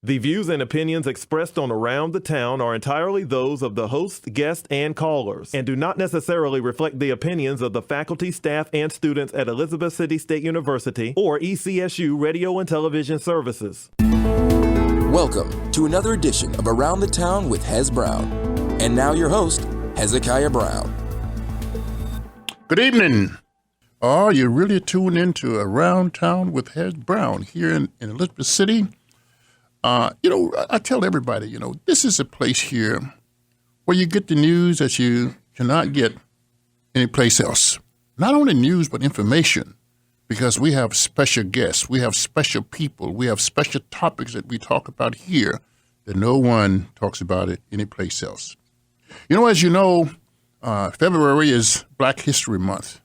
The views and opinions expressed on Around the Town are entirely those of the host, guests, and callers, and do not necessarily reflect the opinions of the faculty, staff, and students at Elizabeth City State University or ECSU Radio and Television Services. Welcome to another edition of Around the Town with Hez Brown. And now your host, Hezekiah Brown. Good evening. Oh, you're really tuned into Around Town with Hez Brown here in Elizabeth City. I tell everybody, this is a place here where you get the news that you cannot get anyplace else. Not only news, but information, because we have special guests, we have special people, we have special topics that we talk about here that no one talks about it anyplace else. As you know, February is Black History Month.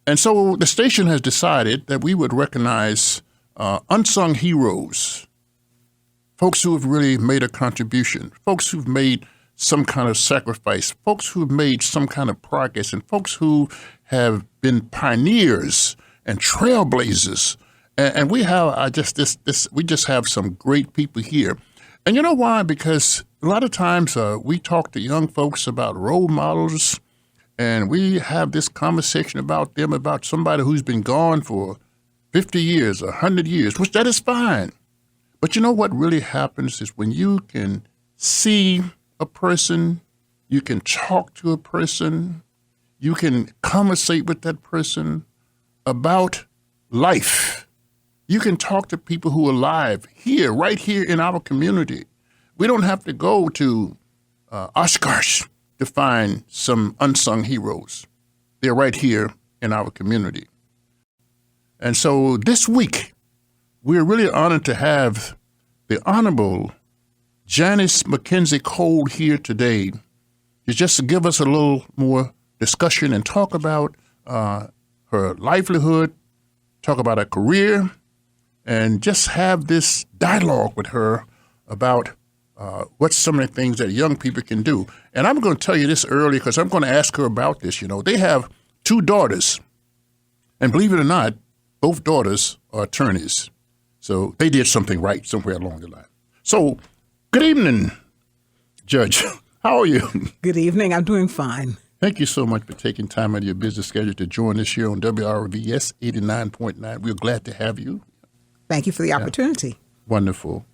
And so the station has decided that we would recognize unsung heroes, folks who have really made a contribution, folks who've made some kind of sacrifice, folks who've made some kind of progress, and folks who have been pioneers and trailblazers. And we have we just have some great people here. And you know why? Because a lot of times we talk to young folks about role models, and we have this conversation about them, about somebody who's been gone for 50 years, 100 years, which that is fine. But you know what really happens is when you can see a person, you can talk to a person, you can conversate with that person about life. You can talk to people who are alive here, right here in our community. We don't have to go to Oshkosh to find some unsung heroes. They're right here in our community. And so this week, we're really honored to have the Honorable Janice McKenzie Cole here today to just give us a little more discussion and talk about her livelihood, talk about her career, and just have this dialogue with her about what's some of the things that young people can do. And I'm going to tell you this early because I'm going to ask her about this. They have two daughters, and believe it or not, both daughters are attorneys. So they did something right somewhere along the line. So good evening, Judge. How are you? Good evening. I'm doing fine. Thank you so much for taking time out of your busy schedule to join us here on WRVS 89.9. We're glad to have you. Thank you for the opportunity. Wonderful.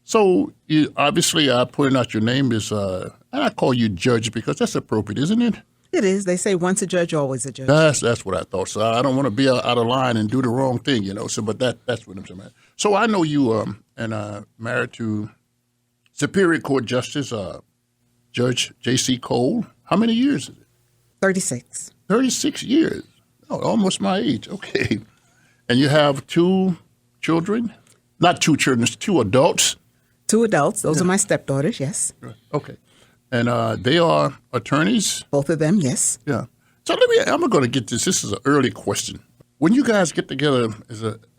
So obviously, pointing out your name is, and I call you Judge because that's appropriate, isn't it? It is. They say once a judge, always a judge. That's what I thought. So I don't want to be out of line and do the wrong thing, So, but that's what I'm saying. So I know you married to Superior Court Justice Judge J.C. Cole. How many years is it? 36. 36 years. Oh, almost my age. Okay. And you have two children? Not two children, two adults. Two adults. Those are my stepdaughters, yes. Okay. And they are attorneys? Both of them, yes. Yeah. So I'm going to get this. This is an early question. When you guys get together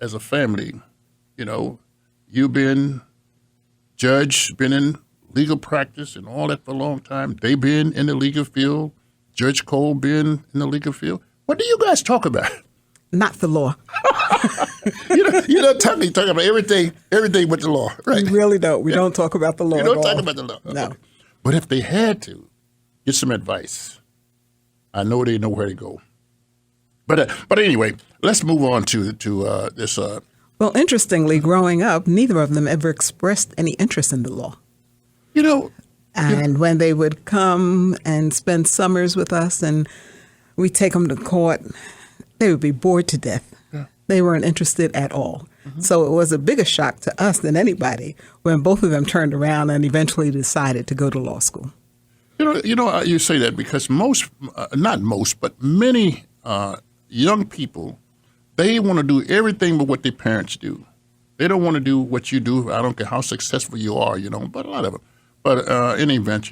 as a family, you've been judge, been in legal practice and all that for a long time. They been in the legal field. Judge Cole been in the legal field. What do you guys talk about? Not the law. you don't talk about everything with the law, right? We really don't. We don't talk about the law. You don't talk about the law. No. Okay. But if they had to get some advice, I know they know where to go. But anyway, let's move on to this. Well, interestingly, growing up, neither of them ever expressed any interest in the law. And when they would come and spend summers with us and we take them to court, they would be bored to death. Yeah. They weren't interested at all. Mm-hmm. So it was a bigger shock to us than anybody when both of them turned around and eventually decided to go to law school. You say that because not most, but many young people, they want to do everything but what their parents do. They don't want to do what you do. I don't care how successful you are, but a lot of them. But in any event,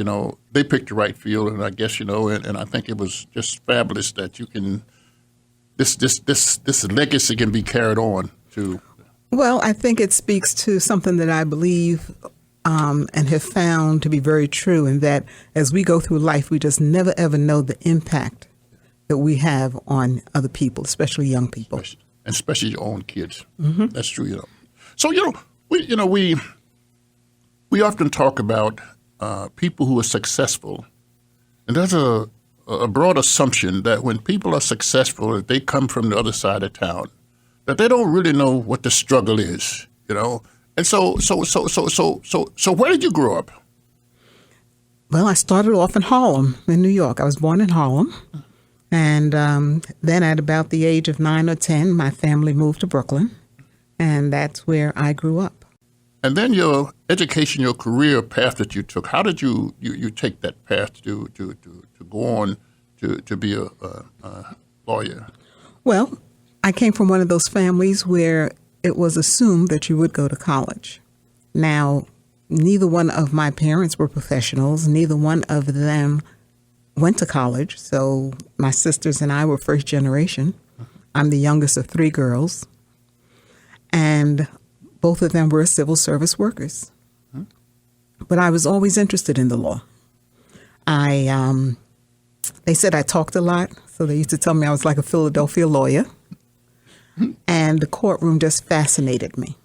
they picked the right field, and I guess, and I think it was just fabulous that you can, this legacy can be carried on to. Well, I think it speaks to something that I believe and have found to be very true, in that as we go through life, we just never, ever know the impact that we have on other people, especially young people. Especially your own kids. Mm-hmm. That's true, So, we we often talk about people who are successful, and there's a broad assumption that when people are successful, that they come from the other side of town, that they don't really know what the struggle is, you know. And so where did you grow up? Well, I started off in Harlem, in New York. I was born in Harlem. And then at about the age of 9 or 10, my family moved to Brooklyn. And that's where I grew up. And then your education, your career path that you took, how did you take that path to go on to be a lawyer? Well, I came from one of those families where it was assumed that you would go to college. Now, neither one of my parents were professionals. Neither one of them went to college. So my sisters and I were first generation. I'm the youngest of 3 girls. And both of them were civil service workers. But I was always interested in the law. They said I talked a lot, so they used to tell me I was like a Philadelphia lawyer. And the courtroom just fascinated me.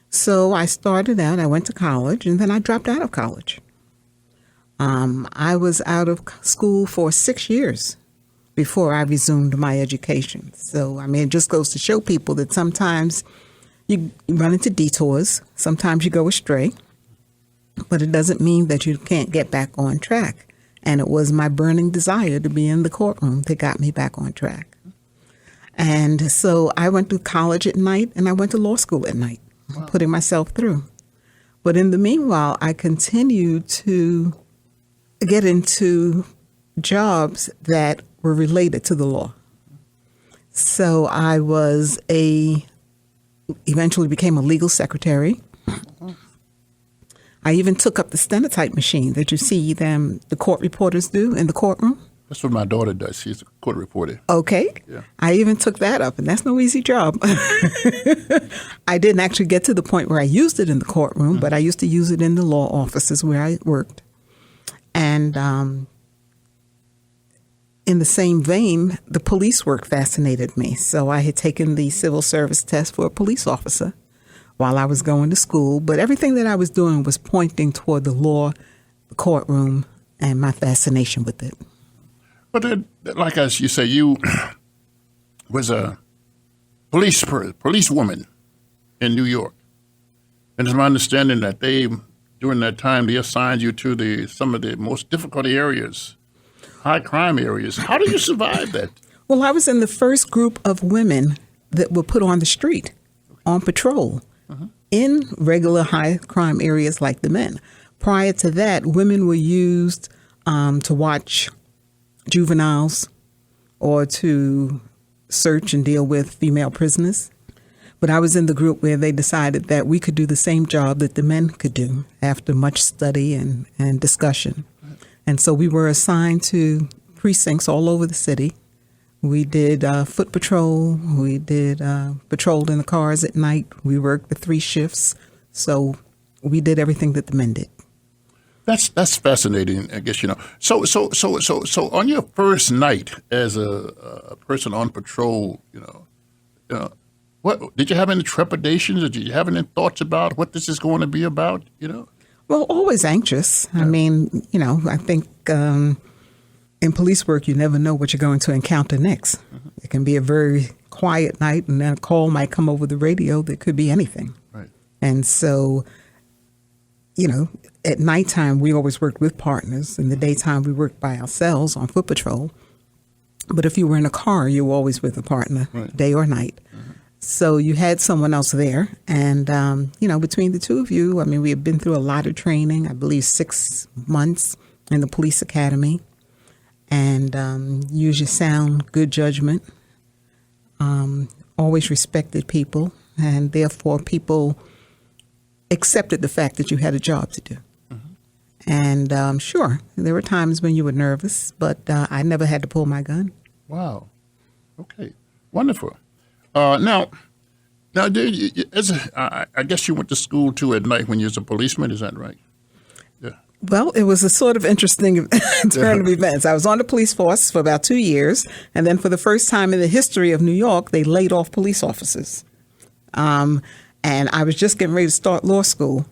So I started out, I went to college, and then I dropped out of college. I was out of school for 6 years before I resumed my education. So, I mean, it just goes to show people that sometimes you run into detours, sometimes you go astray, but it doesn't mean that you can't get back on track. And it was my burning desire to be in the courtroom that got me back on track. And so I went to college at night and I went to law school at night, putting myself through. But in the meanwhile, I continued to get into jobs that were related to the law. So I eventually became a legal secretary. I even took up the stenotype machine that you see the court reporters do in the courtroom. That's what my daughter does. She's a court reporter. Okay. Yeah. I even took that up, and that's no easy job. I didn't actually get to the point where I used it in the courtroom, but I used to use it in the law offices where I worked. And in the same vein, the police work fascinated me. So I had taken the civil service test for a police officer while I was going to school. But everything that I was doing was pointing toward the law, the courtroom, and my fascination with it. But like as you say, you was a policewoman in New York. And it's my understanding that during that time, they assigned you to some of the most difficult areas, high crime areas. How did you survive that? Well, I was in the first group of women that were put on the street on patrol in regular high crime areas like the men. Prior to that, women were used to watch juveniles or to search and deal with female prisoners. But I was in the group where they decided that we could do the same job that the men could do after much study and discussion. And so we were assigned to precincts all over the city. We did foot patrol. We did patrolled in the cars at night. We worked the 3 shifts. So we did everything that the men did. That's fascinating, I guess, you know. So on your first night as a person on patrol, you know, what did you have any trepidations? Did you have any thoughts about what this is going to be about, you know? Well, always anxious. Yeah. I mean, you know, I think in police work, you never know what you're going to encounter next. It can be a very quiet night, and then a call might come over the radio that could be anything. Right. And so, you know, at nighttime, we always worked with partners. In the daytime, we worked by ourselves on foot patrol. But if you were in a car, you were always with a partner, right, day or night. So you had someone else there. And, you know, between the two of you, I mean, we had been through a lot of training, I believe 6 months in the police academy. And use your sound, good judgment, always respected people. And therefore, people accepted the fact that you had a job to do. And sure, there were times when you were nervous, but I never had to pull my gun. Wow. Okay. Wonderful. Now, I guess you went to school too at night when you was a policeman. Is that right? Yeah. Well, it was a sort of interesting turn of events. I was on the police force for about 2 years, and then for the first time in the history of New York, they laid off police officers. And I was just getting ready to start law school.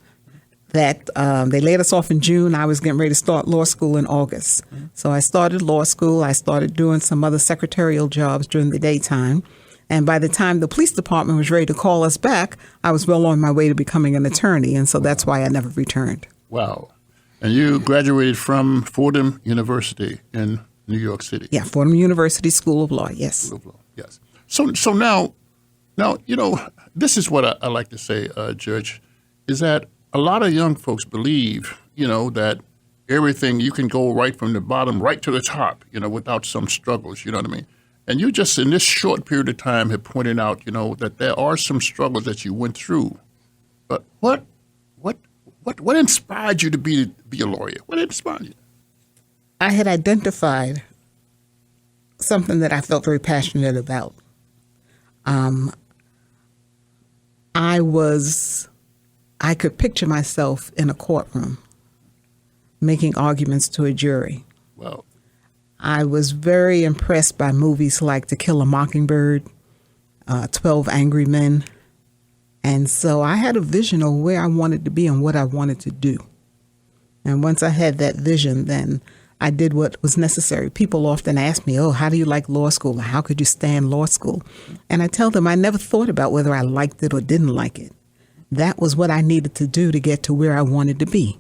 that they laid us off in June. I was getting ready to start law school in August. So I started law school. I started doing some other secretarial jobs during the daytime. And by the time the police department was ready to call us back, I was well on my way to becoming an attorney. And so that's why I never returned. Wow. And you graduated from Fordham University in New York City. Yeah, Fordham University School of Law, yes. School of Law, yes. So now, this is what I like to say, Judge, is that a lot of young folks believe, that everything, you can go right from the bottom right to the top, without some struggles, you know what I mean? And you just, in this short period of time, have pointed out, that there are some struggles that you went through. But what inspired you to be a lawyer? What inspired you? I had identified something that I felt very passionate about. I could picture myself in a courtroom making arguments to a jury. Wow. I was very impressed by movies like To Kill a Mockingbird, 12 Angry Men. And so I had a vision of where I wanted to be and what I wanted to do. And once I had that vision, then I did what was necessary. People often ask me, how do you like law school? How could you stand law school? And I tell them I never thought about whether I liked it or didn't like it. That was what I needed to do to get to where I wanted to be.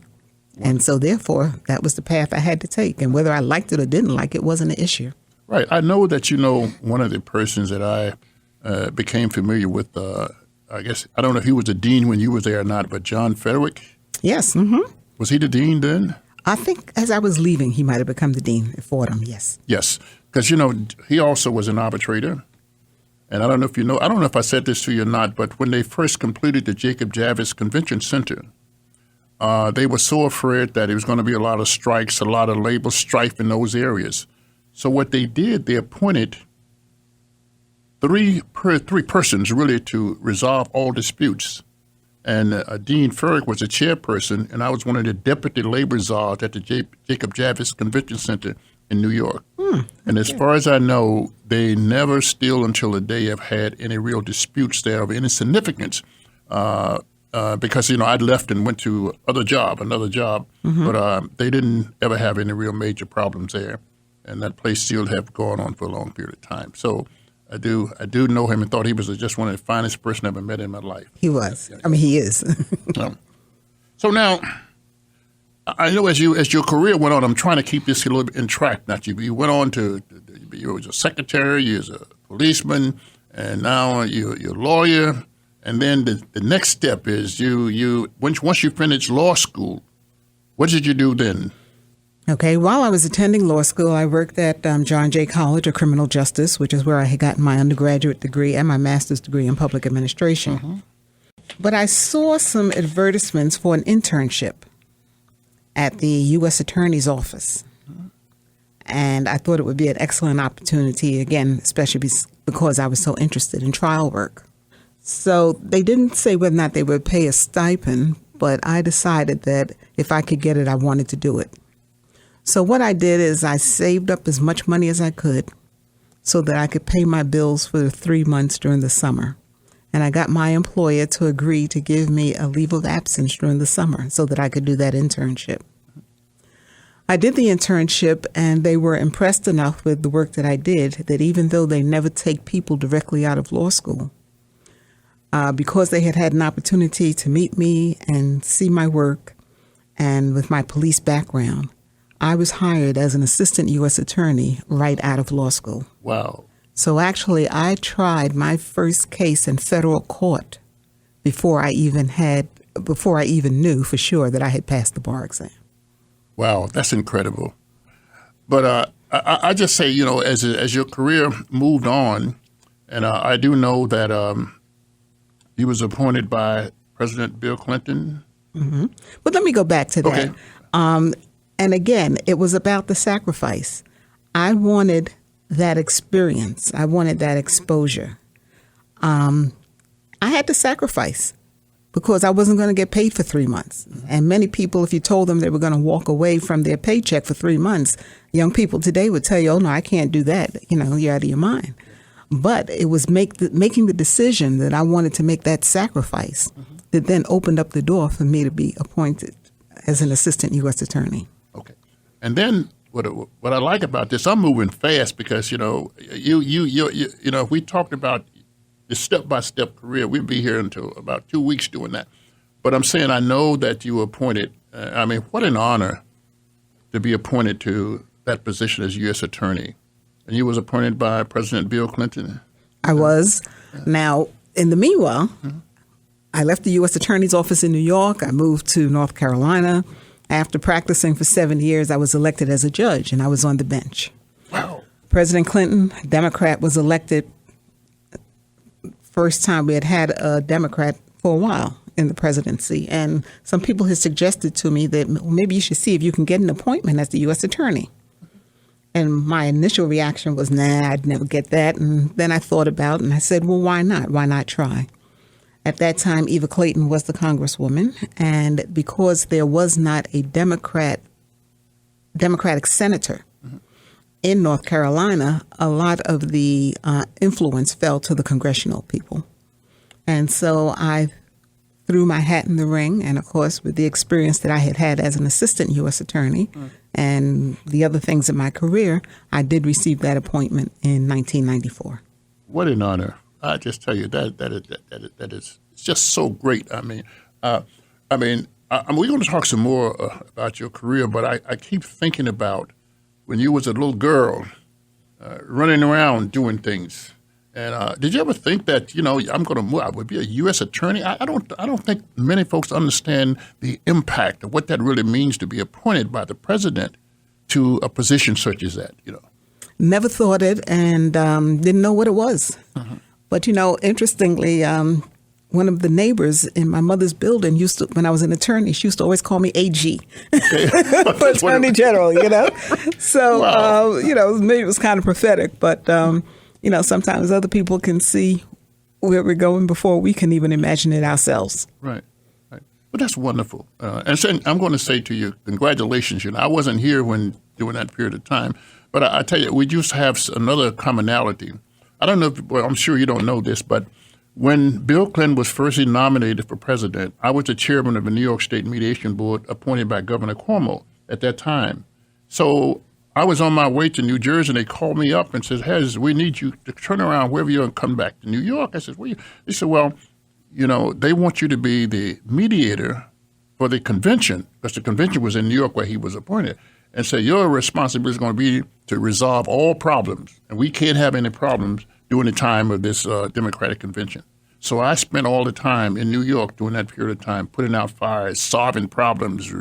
And so therefore, that was the path I had to take. And whether I liked it or didn't like it wasn't an issue. Right. I know that one of the persons that I became familiar with, I guess, I don't know if he was the dean when you were there or not, but John Frederick? Yes. Mm-hmm. Was he the dean then? I think as I was leaving, he might have become the dean at Fordham, yes. Yes, because, he also was an arbitrator. And I don't know if I said this to you or not, but when they first completed the Jacob Javits Convention Center, they were so afraid that it was going to be a lot of strikes, a lot of labor strife in those areas. So what they did, they appointed three persons really to resolve all disputes. And Dean Frederick was the chairperson, and I was one of the deputy labor czars at the Jacob Javits Convention Center in New York. And as far as I know, they never still until today have had any real disputes there of any significance because, I'd left and went to another job, but they didn't ever have any real major problems there. And that place still have gone on for a long period of time. So I do know him and thought he was just one of the finest person I've ever met in my life. He was. I mean, he is. So now, I know as your career went on, I'm trying to keep this a little bit in track. You went on you was a secretary, you was a policeman, and now you're a lawyer. And then the next step is once you finish law school, what did you do then? Okay, while I was attending law school, I worked at John Jay College of Criminal Justice, which is where I had gotten my undergraduate degree and my master's degree in public administration. Mm-hmm. But I saw some advertisements for an internship at the U.S. Attorney's Office. And I thought it would be an excellent opportunity, again, especially because I was so interested in trial work. So they didn't say whether or not they would pay a stipend, but I decided that if I could get it, I wanted to do it. So what I did is I saved up as much money as I could so that I could pay my bills for the 3 months during the summer. And I got my employer to agree to give me a leave of absence during the summer so that I could do that internship. I did the internship, and they were impressed enough with the work that I did that even though they never take people directly out of law school, because they had an opportunity to meet me and see my work, and with my police background, I was hired as an assistant U.S. attorney right out of law school. Wow. So actually, I tried my first case in federal court before I even knew for sure that I had passed the bar exam. Wow, that's incredible. But I just say, as your career moved on, and I do know that you was appointed by President Bill Clinton. Mm-hmm. But let me go back to that. Okay. And again, it was about the sacrifice. I wanted that experience. I wanted that exposure. I had to sacrifice because I wasn't going to get paid for 3 months. And many people, if you told them they were going to walk away from their paycheck for 3 months, young people today would tell you, oh, no, I can't do that. You're out of your mind. But it was making the decision that I wanted to make that sacrifice that then opened up the door for me to be appointed as an assistant U.S. attorney. Okay. And then what I like about this, I'm moving fast because, if we talked about the step-by-step career, we'd be here until about 2 weeks doing that. But I'm saying I know that you were appointed. What an honor to be appointed to that position as U.S. attorney. And you was appointed by President Bill Clinton. I was. Now, in the meanwhile, I left the U.S. Attorney's Office in New York. I moved to North Carolina. After practicing for 7 years, I was elected as a judge, and I was on the bench. Wow. President Clinton, Democrat, was elected. First time we had a Democrat for a while in the presidency. And some people had suggested to me that maybe you should see if you can get an appointment as the U.S. attorney. And my initial reaction was, nah, I'd never get that. And then I thought about it and I said, well, why not? Why not try? At that time, Eva Clayton was the congresswoman. And because there was not a Democratic senator in North Carolina, a lot of the influence fell to the congressional people. And so I threw my hat in the ring. And of course, with the experience that I had had as an assistant U.S. attorney and the other things in my career, I did receive that appointment in 1994. What an honor. I just tell you, that is it's just so great. We're going to talk some more about your career, but I keep thinking about when you was a little girl running around doing things. And did you ever think that, I'm going to move, I would be a U.S. attorney? I don't think many folks understand the impact of what that really means to be appointed by the president to a position such as that, Never thought it and didn't know what it was. But, interestingly, one of the neighbors in my mother's building when I was an attorney, she used to always call me AG, for Attorney General, So, wow. Maybe it was kind of prophetic, but, sometimes other people can see where we're going before we can even imagine it ourselves. Right. Well, that's wonderful. And so I'm going to say to you, congratulations. I wasn't here during that period of time, but I tell you, we just have another commonality. I don't know I'm sure you don't know this, but when Bill Clinton was first nominated for president, I was the chairman of the New York State Mediation Board appointed by Governor Cuomo at that time. So I was on my way to New Jersey, and they called me up and said, Hez, we need you to turn around wherever you are and come back to New York. I said, They said, well, they want you to be the mediator for the convention, because the convention was in New York where he was appointed. And so your responsibility is going to be to resolve all problems, and we can't have any problems during the time of this Democratic convention. So I spent all the time in New York during that period of time, putting out fires, solving problems,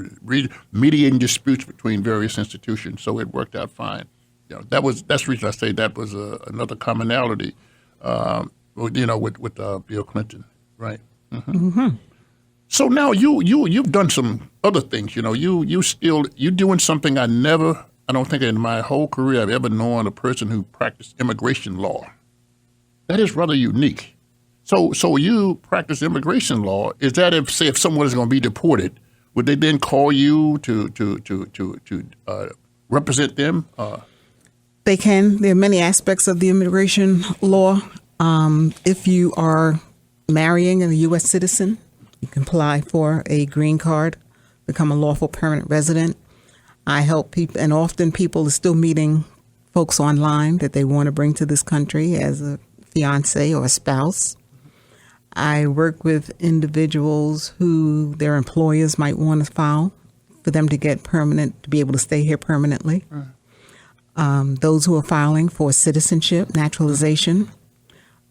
mediating disputes between various institutions. So it worked out fine. That's the reason I say that was another commonality, with Bill Clinton, right? So now you've done some other things. You're doing something I don't think in my whole career I've ever known a person who practiced immigration law. That is rather unique. So you practice immigration law. Is that if someone is going to be deported, would they then call you to represent them? They can. There are many aspects of the immigration law. If you are marrying a U.S. citizen, you can apply for a green card, become a lawful permanent resident. I help people, and often people are still meeting folks online that they want to bring to this country as a fiance or a spouse. I work with individuals who their employers might want to file for them to get to be able to stay here permanently. Those who are filing for citizenship, naturalization.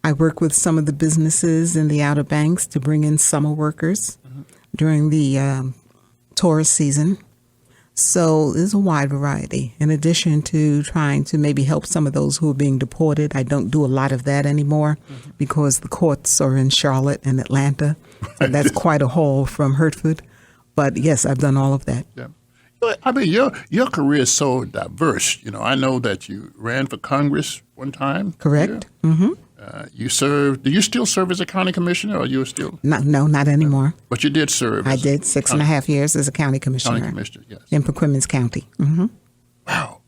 I work with some of the businesses in the Outer Banks to bring in summer workers during the tourist season. So there's a wide variety. In addition to trying to maybe help some of those who are being deported, I don't do a lot of that anymore because the courts are in Charlotte and Atlanta. So that's quite a haul from Hertford. But yes, I've done all of that. Yeah. Your career is so diverse. I know that you ran for Congress one time. Correct. You served. Do you still serve as a county commissioner, or you still? No, not anymore. But you did serve. I did 6.5 years as a county commissioner. County commissioner, yes. In Paquimins County. Wow.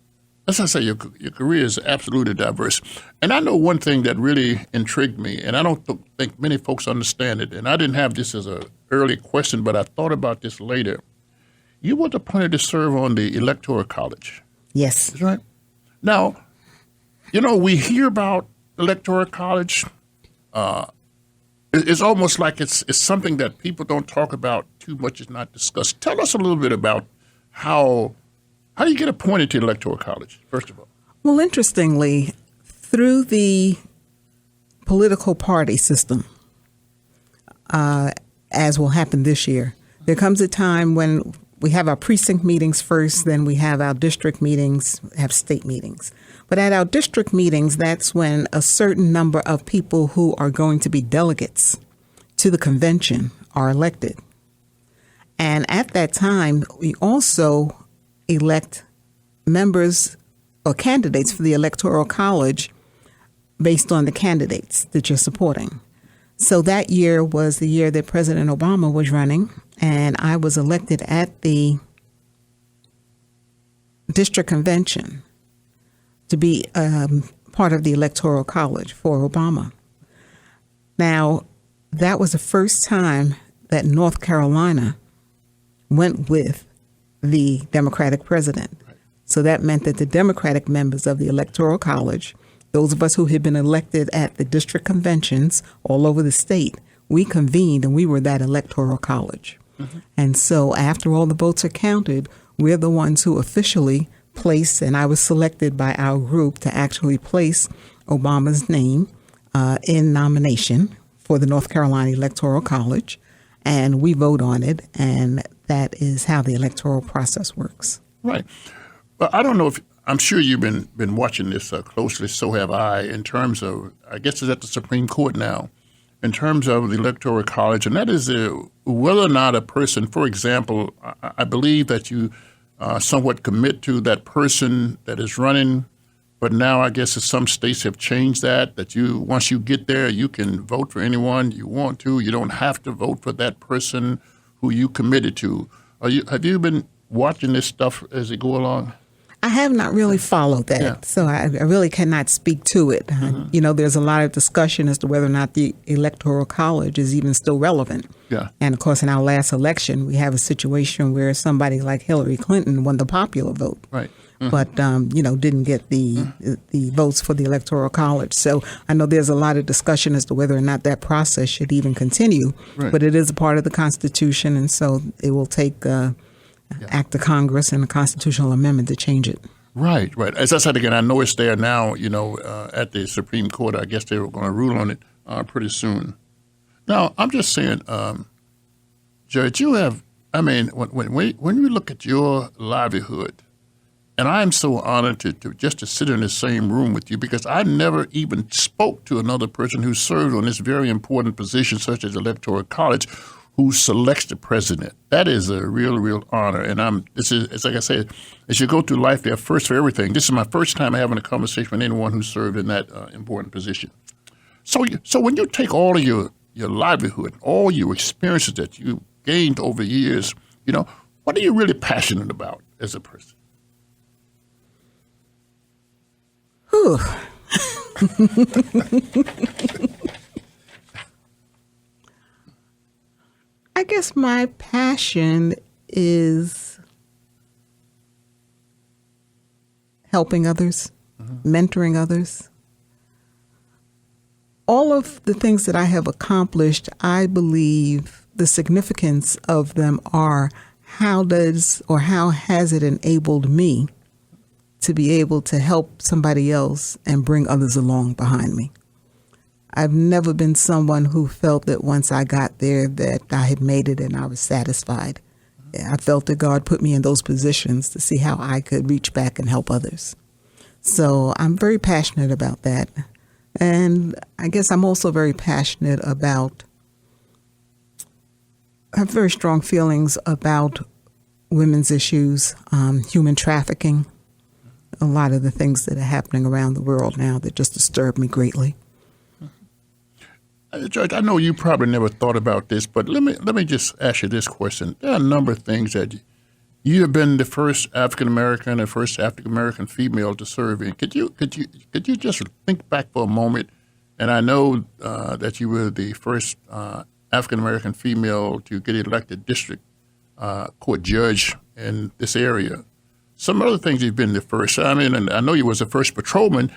As I say, your career is absolutely diverse. And I know one thing that really intrigued me, and I don't think many folks understand it, and I didn't have this as an early question, but I thought about this later. You were appointed to serve on the Electoral College. Yes. That's right. Now, we hear about Electoral College. It's almost like it's something that people don't talk about too much. It's not discussed. Tell us a little bit about how do you get appointed to Electoral College, first of all? Well, interestingly, through the political party system, as will happen this year, there comes a time when we have our precinct meetings first, then we have our district meetings, have state meetings. But at our district meetings, that's when a certain number of people who are going to be delegates to the convention are elected. And at that time, we also elect members or candidates for the Electoral College based on the candidates that you're supporting. So that year was the year that President Obama was running, and I was elected at the district convention to be part of the Electoral College for Obama. Now, that was the first time that North Carolina went with the Democratic president. So that meant that the Democratic members of the Electoral College, those of us who had been elected at the district conventions all over the state, we convened and we were that Electoral College. Mm-hmm. And so after all the votes are counted, we're the ones who officially place, and I was selected by our group to actually place Obama's name in nomination for the North Carolina Electoral College, and we vote on it, and that is how the electoral process works. Right. Well, I don't know if, I'm sure you've been watching this closely, so have I, in terms of, I guess it's at the Supreme Court now, in terms of the Electoral College, and that is whether or not a person, for example, I believe that you somewhat commit to that person that is running, but now I guess some states have changed that you, once you get there, you can vote for anyone you want to. You don't have to vote for that person who you committed to. Have you been watching this stuff as it go along? I have not really followed that, Yeah. so I really cannot speak to it. Mm-hmm. There's a lot of discussion as to whether or not the Electoral College is even still relevant. Yeah. And, of course, in our last election, we have a situation where somebody like Hillary Clinton won the popular vote. Right. Mm-hmm. But, didn't get the votes for the Electoral College. So I know there's a lot of discussion as to whether or not that process should even continue. Right. But it is a part of the Constitution, and so it will take act of Congress and a constitutional amendment to change it. Right. As I said again, I know it's there now, at the Supreme Court. I guess they were going to rule on it pretty soon. Now, I'm just saying, Jared, when you look at your livelihood, and I'm so honored to sit in the same room with you, because I never even spoke to another person who served on this very important position, such as Electoral College, who selects the president. That is a real honor. And it's like I said, as you go through life, they're first for everything. This is my first time having a conversation with anyone who served in that important position. So when you take all of your livelihood, all your experiences that you gained over years, what are you really passionate about as a person? Whew. I guess my passion is helping others, mentoring others. All of the things that I have accomplished, I believe the significance of them are how has it enabled me to be able to help somebody else and bring others along behind me. I've never been someone who felt that once I got there that I had made it and I was satisfied. I felt that God put me in those positions to see how I could reach back and help others. So I'm very passionate about that. And I guess I'm also very passionate about, I have very strong feelings about women's issues, human trafficking, a lot of the things that are happening around the world now that just disturb me greatly. Judge, I know you probably never thought about this, but let me just ask you this question. There are a number of things that you have been the first African American and first African American female to serve in. Could you just think back for a moment? And I know that you were the first African-American female to get elected district court judge in this area. Some other things you've been the first. I mean, and I know you was the first patrolman,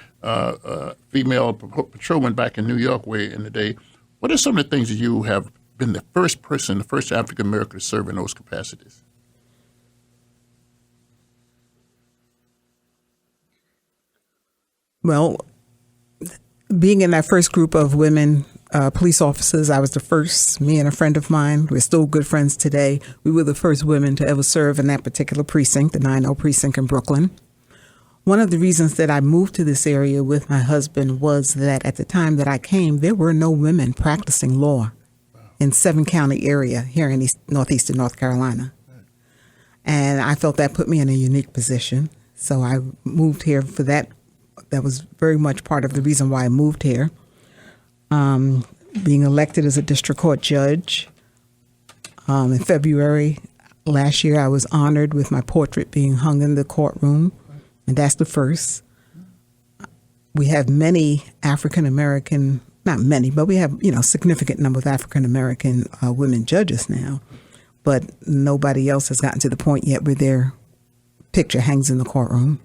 female patrolman back in New York way in the day. What are some of the things that you have been the first person, the first African-American to serve in those capacities? Well, being in that first group of women police officers, I was the first. Me and a friend of mine, we're still good friends today. We were the first women to ever serve in that particular precinct, the 9-0 precinct in Brooklyn. One of the reasons that I moved to this area with my husband was that at the time that I came, there were no women practicing law in 7-county area here in northeastern North Carolina. And I felt that put me in a unique position. So I moved here for that. That was very much part of the reason why I moved here. Being elected as a district court judge. In February last year, I was honored with my portrait being hung in the courtroom. And that's the first. We have many African-American, not many, but we have, significant number of African-American women judges now. But nobody else has gotten to the point yet where their picture hangs in the courtroom.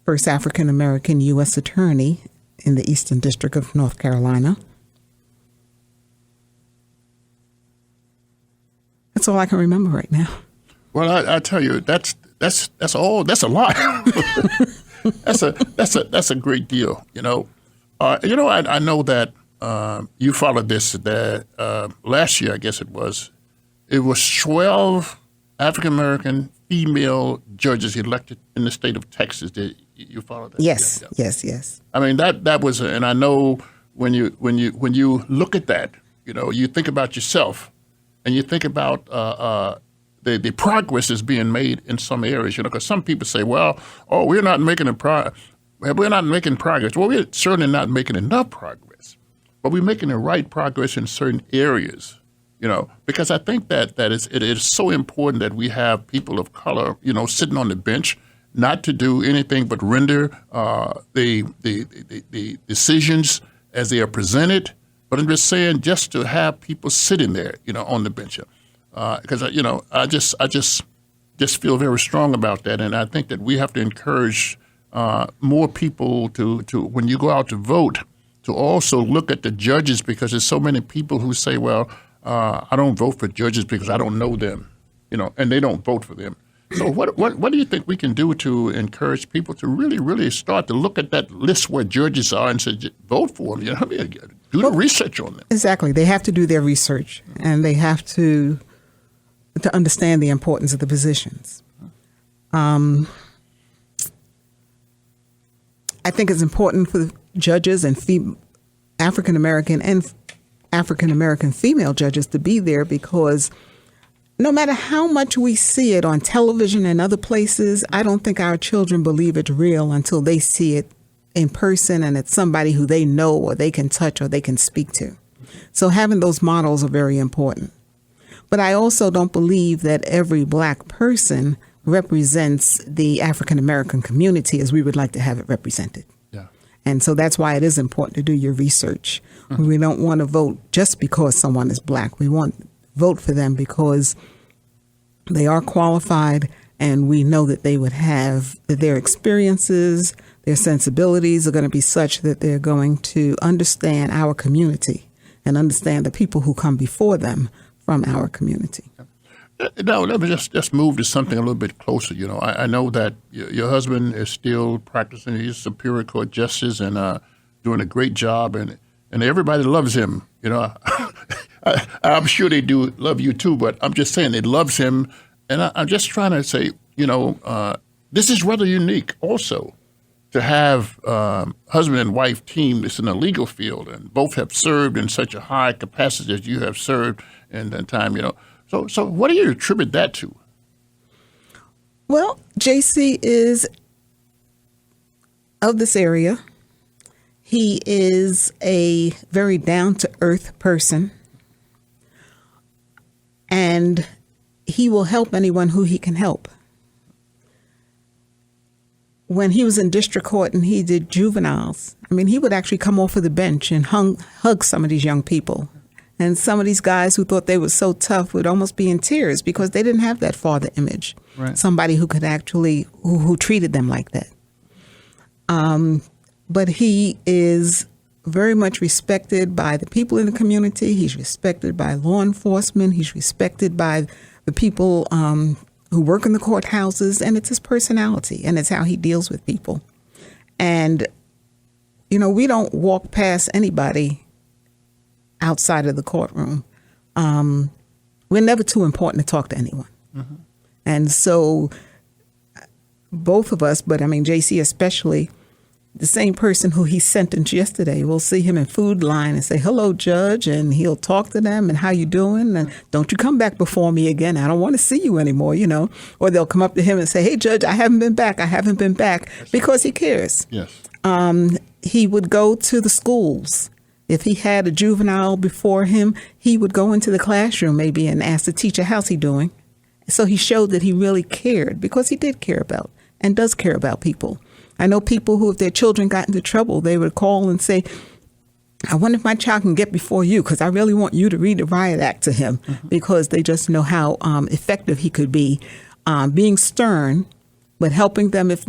First African-American U.S. attorney in the Eastern District of North Carolina. That's all I can remember right now. Well, I tell you, that's all. That's a lot. that's a great deal. I know that you followed this. That last year, I guess it was 12 African American female judges elected in the state of Texas. Did you follow that? Yes, yeah. yes. I mean that was, and I know when you look at that, you think about yourself, and you think about the progress that's being made in some areas. Because some people say, "Well, we're not making progress." Well, we're certainly not making enough progress, but we're making the right progress in certain areas. Because I think that it is so important that we have people of color, sitting on the bench, not to do anything but render the decisions as they are presented. But I'm just saying, just to have people sitting there, on the bench, because I just feel very strong about that, and I think that we have to encourage more people to when you go out to vote, to also look at the judges, because there's so many people who say, well, I don't vote for judges because I don't know them, and they don't vote for them. So what do you think we can do to encourage people to really, really start to look at that list where judges are and say, vote for them? Do the research on them. Exactly. They have to do their research, and they have to understand the importance of the positions. I think it's important for the judges and African-American and African-American female judges to be there, because no matter how much we see it on television and other places, I don't think our children believe it's real until they see it in person and it's somebody who they know or they can touch or they can speak to. So having those models are very important. But I also don't believe that every Black person represents the African-American community as we would like to have it represented. And so that's why it is important to do your research. Mm-hmm. We don't want to vote just because someone is Black. We want to vote for them because they are qualified, and we know that they would have that their experiences, their sensibilities are going to be such that they're going to understand our community and understand the people who come before them from our community. Now, let me just move to something a little bit closer. I know that your husband is still practicing. He's Superior Court Justice and doing a great job, and everybody loves him. I'm sure they do love you too, but I'm just saying they loves him. And I'm just trying to say, this is rather unique also to have husband and wife team that's in the legal field, and both have served in such a high capacity as you have served in that time, So what do you attribute that to? Well, JC is of this area. He is a very down-to-earth person, and he will help anyone who he can help. when he was in district court and he did juveniles, I mean, he would actually come off of the bench and hug some of these young people. And some of these guys who thought they were so tough would almost be in tears because they didn't have that father image. Right. Somebody who could actually, who treated them like that. But he is very much respected by the people in the community. He's respected by law enforcement. He's respected by the people who work in the courthouses. And it's his personality and it's how he deals with people. And, you know, we don't walk past anybody outside of the courtroom. We're never too important to talk to anyone. Mm-hmm. And so both of us, but I mean, JC especially, the same person who he sentenced yesterday, we'll see him in food line and say, hello, Judge, and he'll talk to them and how you doing? And don't you come back before me again. I don't want to see you anymore, you know. Or they'll come up to him and say, hey, Judge, I haven't been back, because he cares. Yes. He would go to the schools. If he had a juvenile before him, he would go into the classroom maybe and ask the teacher, how's he doing? So he showed that he really cared because he did care about and does care about people. I know people who, if their children got into trouble, they would call and say, I wonder if my child can get before you because I really want you to read the riot act to him because they just know how effective he could be, being stern, but helping them if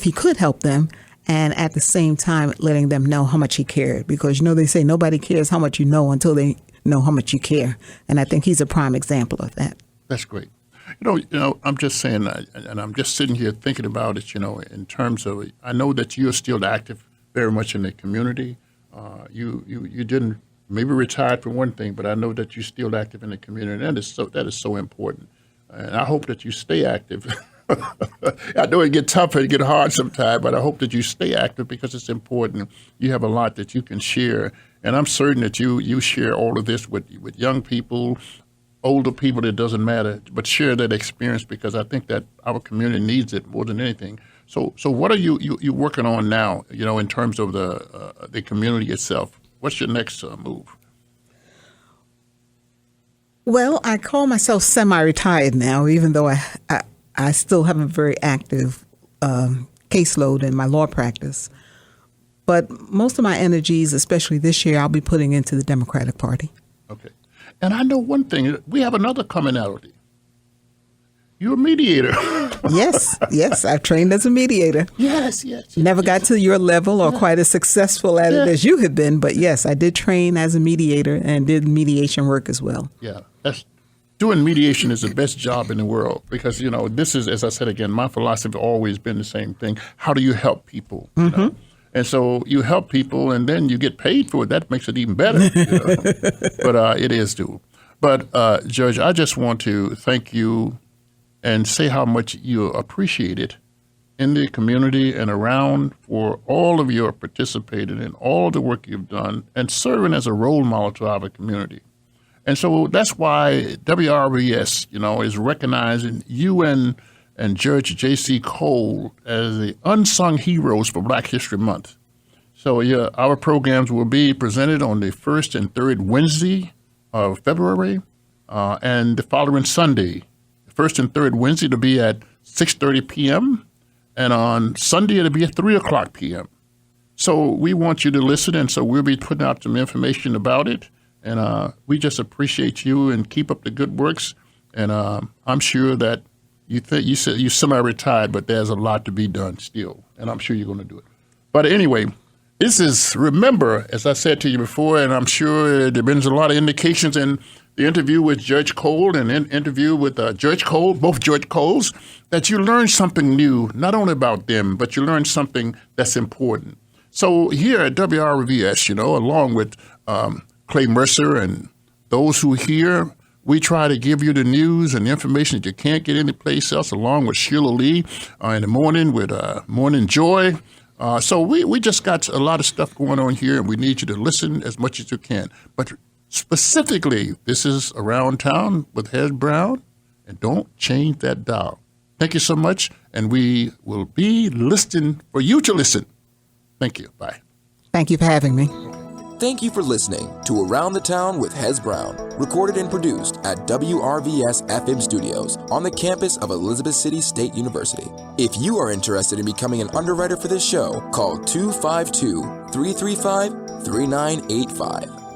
he could help them. And at the same time, letting them know how much he cared. Because, you know, they say nobody cares how much you know until they know how much you care. And I think he's a prime example of that. That's great. You know, I'm just saying, and I'm just sitting here thinking about it, you know, in terms of, I know that you're still active very much in the community. You didn't maybe retired for one thing, but I know that you're still active in the community. And that is so important. And I hope that you stay active. I know it gets tough and it gets hard sometimes, but I hope that you stay active because it's important. You have a lot that you can share. And I'm certain that you share all of this with young people, older people, it doesn't matter, but share that experience because I think that our community needs it more than anything. So what are you working on now, you know, in terms of the community itself? What's your next move? Well, I call myself semi-retired now, even though I still have a very active caseload in my law practice. But most of my energies, especially this year, I'll be putting into the Democratic Party. Okay. And I know one thing. We have another commonality. You're a mediator. Yes. I've trained as a mediator. Yes. Never got to your level or quite as successful at it as you have been. But yes, I did train as a mediator and did mediation work as well. Yeah, doing mediation is the best job in the world because, you know, this is, as I said again, my philosophy has always been the same thing. How do you help people? You know? And so you help people and then you get paid for it. That makes it even better. You know? But it is due. But Judge, I just want to thank you and say how much you appreciate it in the community and around for all of your participating in all the work you've done and serving as a role model to our community. And so that's why WRVS, you know, is recognizing you and Judge J.C. Cole as the Unsung Heroes for Black History Month. So our programs will be presented on the first and third Wednesday of February and the following Sunday. The first and third Wednesday to be at 6:30 p.m. and on Sunday it'll be at 3 o'clock p.m. So we want you to listen, and so we'll be putting out some information about it. And we just appreciate you and keep up the good works. And I'm sure that you said you're semi-retired, but there's a lot to be done still. And I'm sure you're going to do it. But anyway, this is, remember, as I said to you before, and I'm sure there have been a lot of indications in the interview with Judge Cole and in interview with Judge Cole, both Judge Coles, that you learned something new, not only about them, but you learned something that's important. So here at WRVS, you know, along with Clay Mercer and those who hear, we try to give you the news and the information that you can't get anyplace else, along with Sheila Lee in the morning with Morning Joy. So we just got a lot of stuff going on here, and we need you to listen as much as you can. But specifically, this is Around Town with Hez Brown, and don't change that dial. Thank you so much, and we will be listening for you to listen. Thank you. Bye. Thank you for having me. Thank you for listening to Around the Town with Hez Brown, recorded and produced at WRVS-FM Studios on the campus of Elizabeth City State University. If you are interested in becoming an underwriter for this show, call 252-335-3985.